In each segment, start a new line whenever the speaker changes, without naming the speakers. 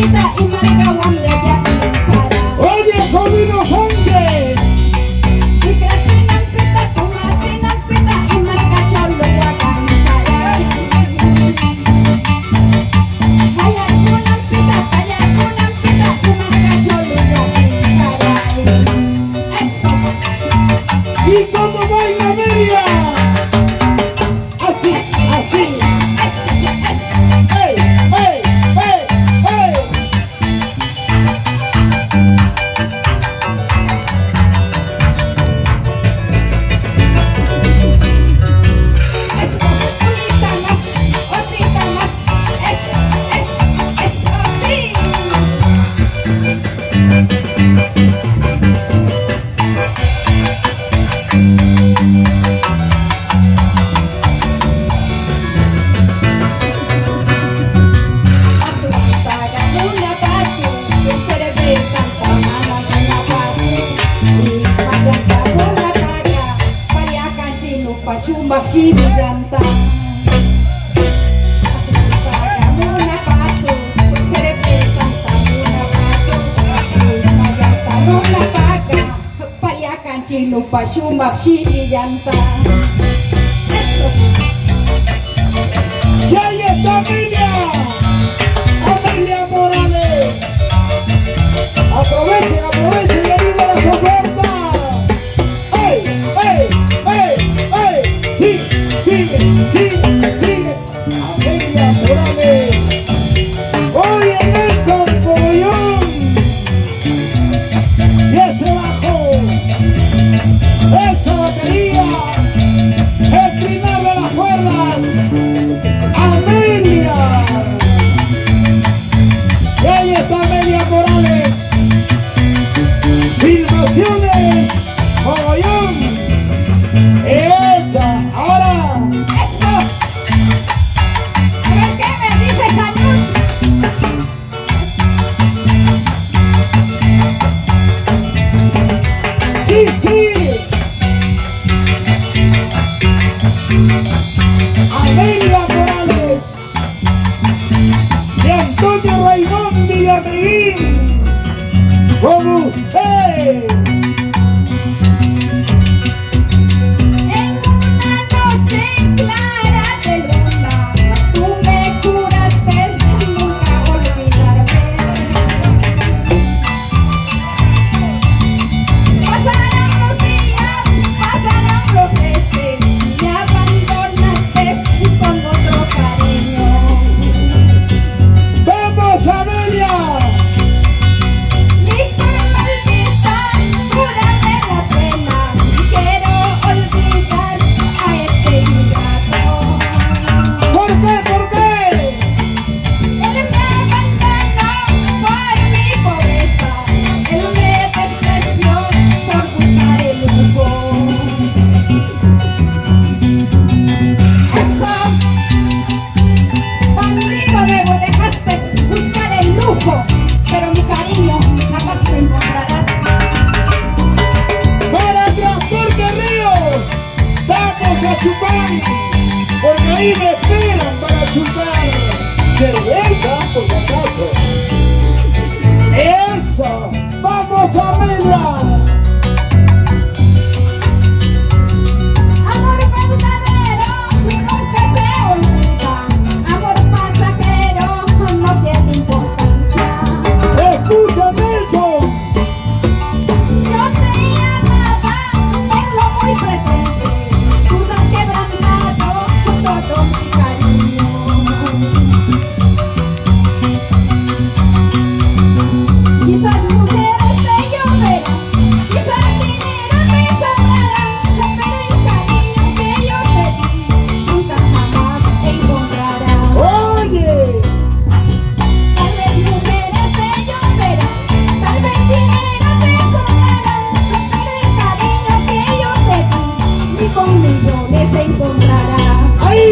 pita y marca guamia para.
Oye, Comino Sánchez.
Y crecina pita, tomatina pita y marca cholo guacan para. Hay alguna pita y marca cholo guacan para.
¿Y cómo baila Amelia? Así, así. ¡Ey, ey, ey, ey!
Otrita más, así. Maxi Villanta Muna Pato Cerebre Santa Muna Pato Mayanta Muna Paga Pariakan Chino Pashu Maxi Villanta.
¡Y ahí está Amelia! ¡Amelia Morales! ¡Aprovechen, aprovechen la vida de las ofertas! ¡Ey, ey, ey, ey! ¡Sigue, sigue, sigue! ¡Amelia Morales! ¡Oye, Nelson Pollón! ¡Y ese bajo! ¡Esa batería! ¡El primero de las cuerdas! ¡Amelia! Y ahí está Amelia Morales. Filmaciones Mogollón. Hecha. Ahora.
¡Esto! A ver qué me dice Salud.
Sí, sí. Amelia Morales. Y Antonio Raimón Villameguín. Como usted.
En una noche clara de luna, tú me juraste nunca olvidarme. Pasaron los días, pasaron los meses, me abandonaste con otro cariño.
¡Vamos, Amelia!
Mi maldita, cúrame la pena, quiero olvidar a este ingrato.
¿Por qué? ¿Por qué?
Él me abandonó por mi pobreza, él me despreció por buscar el lujo. Eso, bandido nuevo, dejaste buscar el lujo, pero mi cariño jamás lo encontrarás.
Para Transporte Ríos, vamos a chupar, porque ahí me esperan para chupar cerveza, por si acaso. ¡Eso! ¡Vamos, Amelia!
Amor verdadero nunca se olvida, amor pasajero no tiene importancia.
¡Escucha, Nelson!
Yo te amaba, tenlo muy presente, tú has quebrantado todo mi cariño. Quizás mujeres te lloverán, quizás dinero te sobrará, pero el cariño que yo te di nunca jamás encontrarás.
¡Oye!
Tal vez mujeres te lloverán, tal vez dinero te sobrará, pero el cariño que yo te di ni conmigo les encontrarás.
¡Ahí!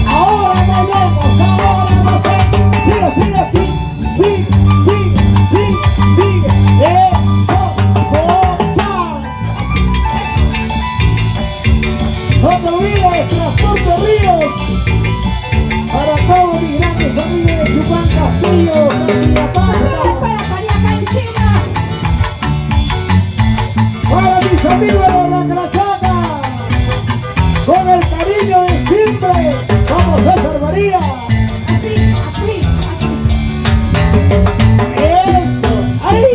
Ahora bailemos, ahora no sé. Sigue, sigue, sigue, sigue, sigue, sigue, sigue. Eso, cosa. No te olvides, Transporte Ríos. Para todos mis grandes amigos de Chupán Castillo.
Saludos para Pariacán, China.
Para mis amigos de la Crachaca, con el cariño de siempre, como César María.
Así, así, así.
Eso, ahí.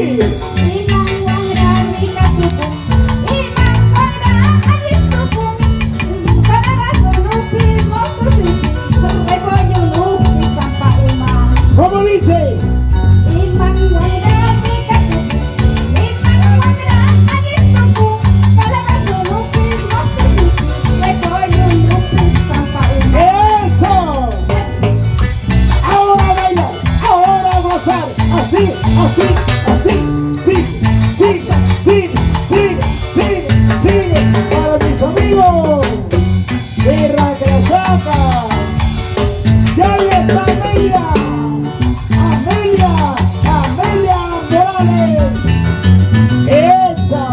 Imang wangra rika tupo, imang wangra anis tupo. Kalabas nupis motusin, repollo nupis sampa umang.
¿Cómo dice?
Imang wangra rika tupo, imang wangra anis tupo. Kalabas nupis motusin, repollo nupis sampa umang.
Eso. Ahora bailar, ahora gozar, así, así, así. Sigue, sigue, sigue, sigue, sigue, sigue. Para mis amigos de la Crachaca. Y ahí está Amelia, Amelia, Amelia Morales. Esta.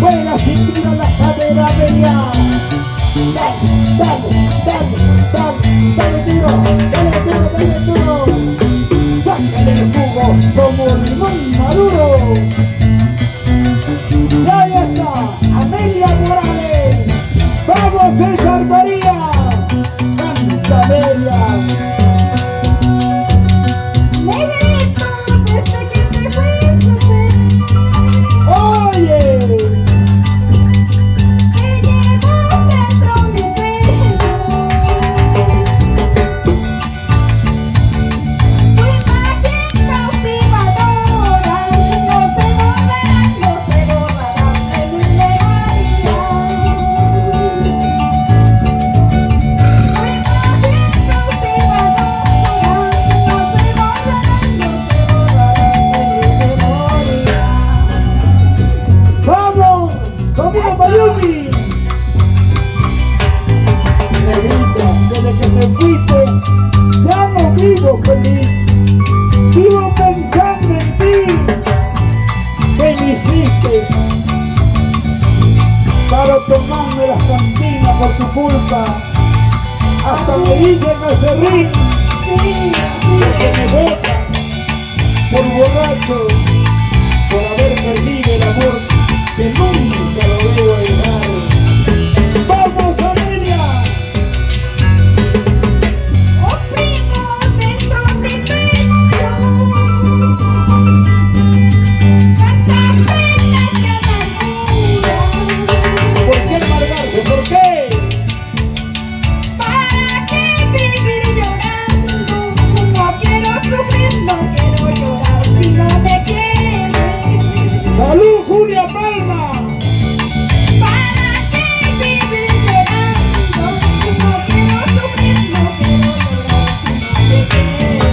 Buena cintura en la cadera, Amelia. Dale, dale, dale, dale, dale duro, dale duro, dale duro. Sácale el jugo como limón maduro. Y ahí está, Amelia Morales. ¡Vamos, César María! ¡Canta, Amelia!
Negrito, desde que te fuiste,
¡Oye!
te llevo dentro mi pecho. Tu imagen cautivadora no se borrará de mi memoria. Tu imagen cautivadora no se borrará de mi memoria.
¡Vamos! ¡Sonido Mayumi! Negrita, desde que te fuiste, ya no vivo feliz. Vivo pensando en ti. ¿Qué me hiciste? Para tomarme las cantinas por tu culpa. Hasta me dicen acerrín, porque me botan por borracho, por haber perdido el amor que nunca lo debo dejar. ¡Vamos, Amelia!
Oprimo dentro mi pecho tantas penas que amarguran.
¿Por qué amargarse? ¿Por qué?
¿Para qué vivir llorando? No quiero sufrir, no quiero llorar si no me quieres.
¡Salud, Julia Palma!
¿Para qué vivir llorando? No quiero sufrir, no quiero llorar si no me quieres.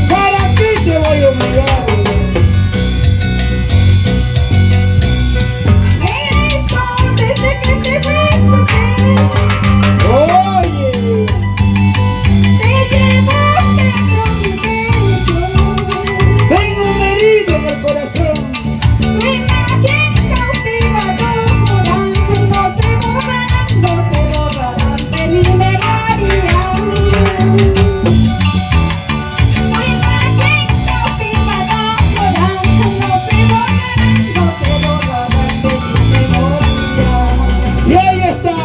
¿Para qué te voy a obligar?
Negrito, desde que te fuiste,
Oye,
te llevo dentro mi pecho.
tengo una herida en el corazón.
Tu imagen cautivadora no se borrará de mi memoria. Tu imagen cautivadora no se borrará de mi memoria.
Y ahí está,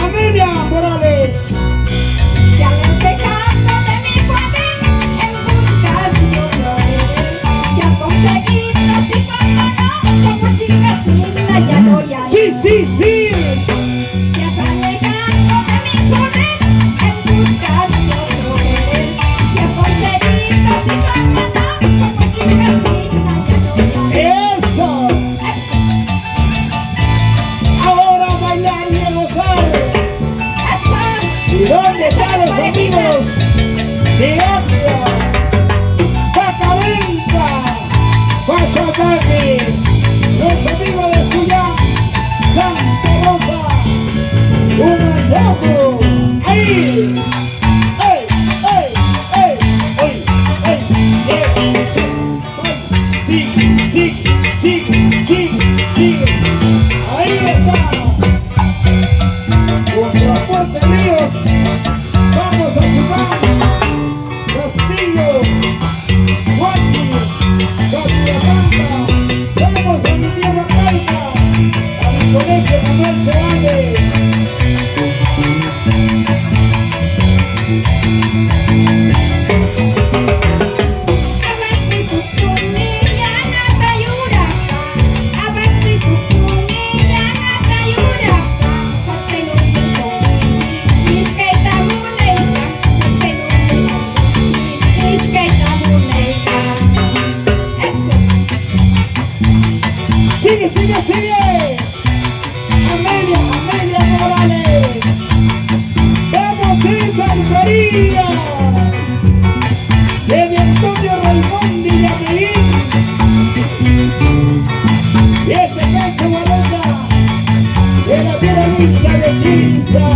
Amelia Morales.
Ya me dejando de mi poder en buscar de otro querer. Ya conseguí así como no, como chica linda, ya no, ya no.
Sí, sí, sí.
Ya está llegando de mi poder en buscar de otro querer. Ya conseguí así como no, como chica linda, ya no, ya no.
Eso. Ahora bailar y a gozar. ¿Y dónde están los amigos de Atria? Pacavenca, Pachacate, los amigos de Suyán, Santa Rosa, un añaco, ahí, ¡ey, ey, ey, ey, ey, sigue, sigue, sigue, sigue, sigue, ahí está, contra Fuerte Ríos, vamos a chupar. que sigue. Amelia Morales. Vamos y Santería. De Antonio Raimondi y Ameín. Y este Cacho Guarota de la tierra linda de Chincha.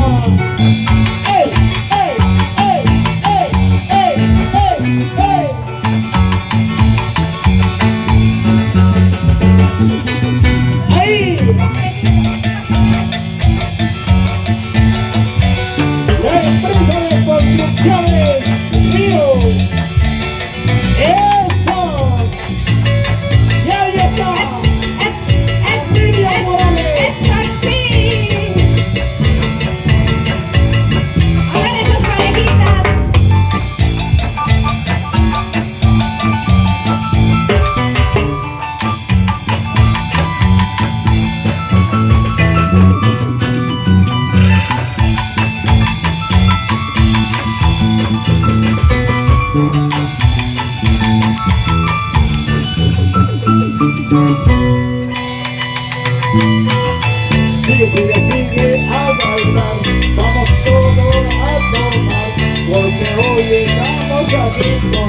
¡Ey, ey, ey, ey, ey, ey, ey! ¡Ahí! La empresa de construcciones Río. ¡Eso! ¡Y ahí está! Amelia Morales.
¡Eso sí! A ver esas parejitas.
Sigue a bailar, vamos todos a tomar, porque hoy estamos aquí con